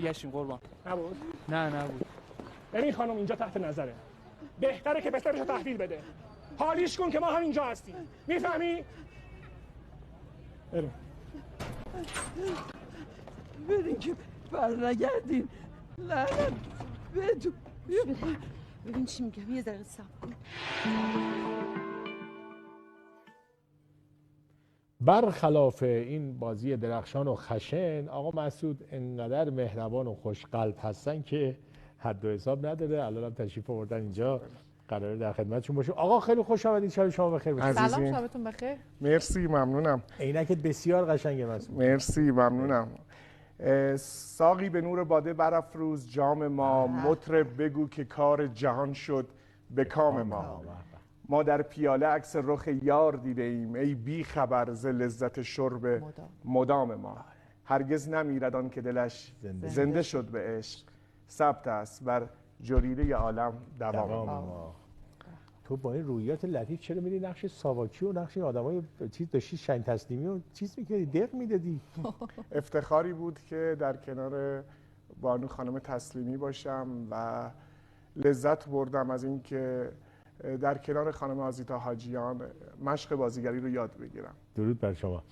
برگشتیم قربان. نبود؟ نه نبود. ببین خانم اینجا تحت نظره، بهتره که پسرشو تحویل بده. حالیش کن که ما همینجا هستیم، میفهمی؟ بریم. برین که برنگردین. لعنت بهتون. ببین چی میگم، یه ذره صبر کن. برخلاف این بازی درخشان و خشن، آقا مسعود انقدر مهربان و خوشقلب هستن که حد و حساب نداره. الان هم تشریف آوردن اینجا، قراره در خدمتشون باشیم. آقا خیلی خوش آمدید، شب شما بخیر باشه. سلام، شبتون بخیر. مرسی، ممنونم. عینکت بسیار قشنگه مسعود. مرسی، ممنونم. ساقی به نور باده برافروز جام ما، مطرب بگو که کار جهان شد به کام ما. ما در پیاله عکس رخ یار دیده ایم، ای بی خبر ز لذت شرب مدام ما. هرگز نمیرد آن که دلش زنده شد به عشق، ثبت است بر جریده عالم دوام ما. تو با این رویات لطیف چرا میری نقش ساواکی و نقش آدمای چیز داشتی، شین تسلیمی و چیز میکردی، دق میدادی؟ افتخاری بود که در کنار بانو خانم تسلیمی باشم و لذت بردم از اینکه در کنار خانم آزیتا حاجیان مشق بازیگری رو یاد بگیرم. درود بر شما.